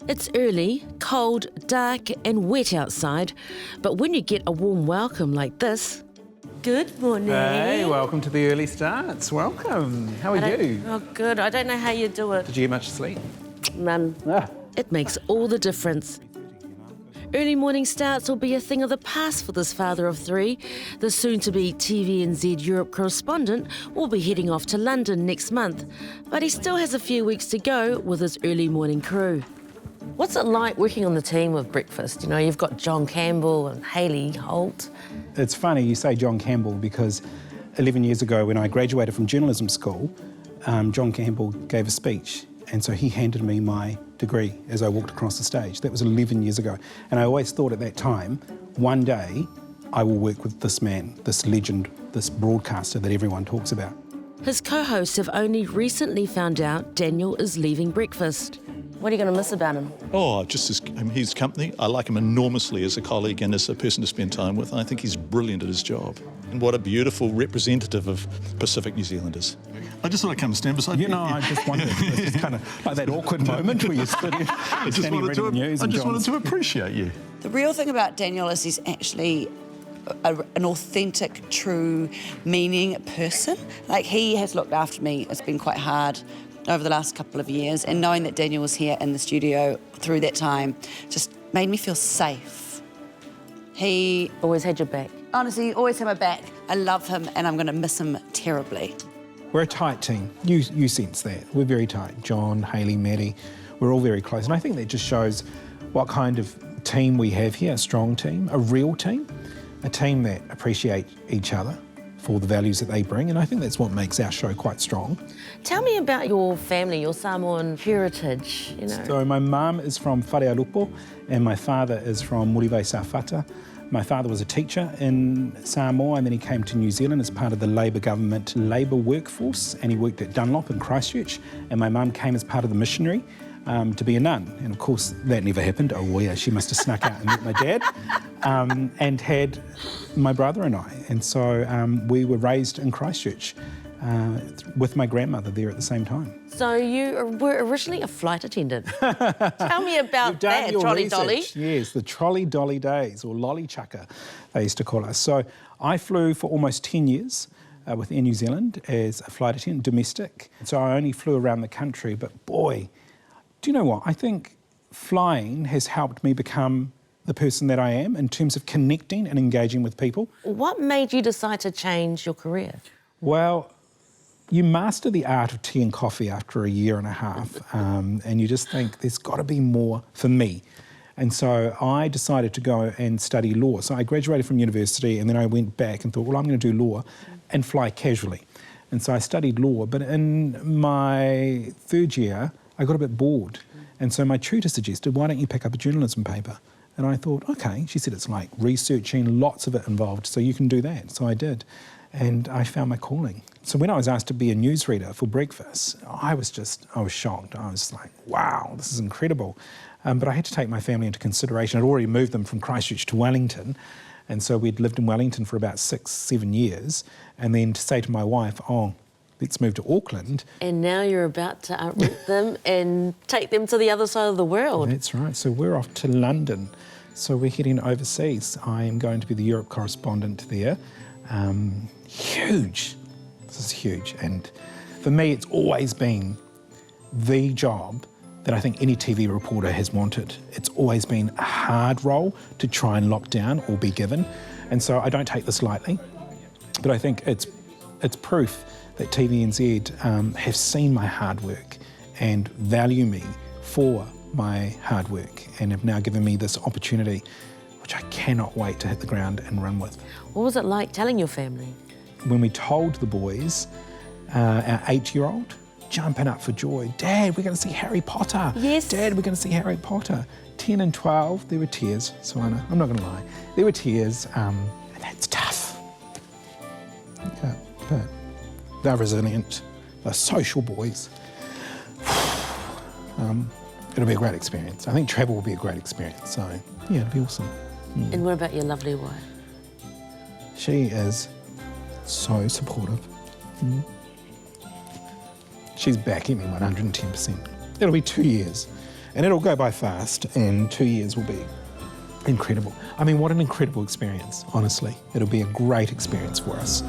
It's early, cold, dark and wet outside, but when you get a warm welcome like this... Good morning. Hey, welcome to the early starts. Welcome. How are you? Oh, good. I don't know how you do it. Did you get much sleep? None. It makes all the difference. Early morning starts will be a thing of the past for this father of three. The soon-to-be TVNZ Europe correspondent will be heading off to London next month, but he still has a few weeks to go with his early morning crew. What's it like working on the team of Breakfast? You know, you've got John Campbell and Hayley Holt. It's funny you say John Campbell because 11 years ago when I graduated from journalism school, John Campbell gave a speech, and so he handed me my degree as I walked across the stage. That was 11 years ago. And I always thought at that time, one day I will work with this man, this legend, this broadcaster that everyone talks about. His co-hosts have only recently found out Daniel is leaving Breakfast. What are you going to miss about him? Oh, just his company. I like him enormously as a colleague and as a person to spend time with. I think he's brilliant at his job. And what a beautiful representative of Pacific New Zealanders. I just thought I'd come and stand beside you. You know, I just wondered. It's kind of like that awkward moment where you're standing reading news. I just wanted to appreciate you. The real thing about Daniel is he's actually an authentic, true, meaning person. Like, he has looked after me. It's been quite hard over the last couple of years, and knowing that Daniel was here in the studio through that time just made me feel safe. He always had your back. Honestly, always had my back. I love him and I'm going to miss him terribly. We're a tight team. You sense that. We're very tight. John, Hayley, Maddie, we're all very close. And I think that just shows what kind of team we have here, a strong team, a real team, a team that appreciate each other for the values that they bring, and I think that's what makes our show quite strong. Tell me about your family, your Samoan heritage, you know. So my mum is from Wharealupo and my father is from Muriwai Sawhata. My father was a teacher in Samoa and then he came to New Zealand as part of the Labour government labour workforce, and he worked at Dunlop in Christchurch, and my mum came as part of the missionary to be a nun. And of course that never happened. Oh yeah, she must have snuck out and met my dad. And had my brother and I. And so we were raised in Christchurch with my grandmother there at the same time. So you were originally a flight attendant. Tell me about that, Trolley Dolly. Yes, the Trolley Dolly days, or Lolly Chucker, they used to call us. So I flew for almost 10 years with Air New Zealand as a flight attendant, domestic. So I only flew around the country, but boy, do you know what? I think flying has helped me become the person that I am in terms of connecting and engaging with people. What made you decide to change your career? Well, you master the art of tea and coffee after a year and a half, and you just think there's got to be more for me. And so I decided to go and study law. So I graduated from university and then I went back and thought, well, I'm going to do law and fly casually. And so I studied law, but in my third year, I got a bit bored. And so my tutor suggested, why don't you pick up a journalism paper? And I thought, okay. She said it's like researching, lots of it involved, so you can do that. So I did, and I found my calling. So when I was asked to be a newsreader for Breakfast, I was shocked. I was like, wow, this is incredible. But I had to take my family into consideration. I'd already moved them from Christchurch to Wellington, and so we'd lived in Wellington for about 6-7 years, and then to say to my wife, oh, let's move to Auckland. And now you're about to uproot them and take them to the other side of the world. That's right. So we're off to London. So we're heading overseas. I am going to be the Europe correspondent there. Huge. This is huge. And for me, it's always been the job that I think any TV reporter has wanted. It's always been a hard role to try and lock down or be given. And so I don't take this lightly. But I think it's proof that TVNZ have seen my hard work and value me for my hard work and have now given me this opportunity, which I cannot wait to hit the ground and run with. What was it like telling your family? When we told the boys, our 8-year-old, jumping up for joy, Dad, we're going to see Harry Potter. Yes. Dad, we're going to see Harry Potter. 10 and 12, there were tears, Solana, I'm not going to lie. There were tears, and that's tough. Yeah, but they're resilient, they're social boys. It'll be a great experience. I think travel will be a great experience, so yeah, it'll be awesome. And what about your lovely wife? She is so supportive. She's backing me 110%. It'll be 2 years And it'll go by fast, and 2 years will be incredible. I mean, what an incredible experience, honestly. It'll be a great experience for us.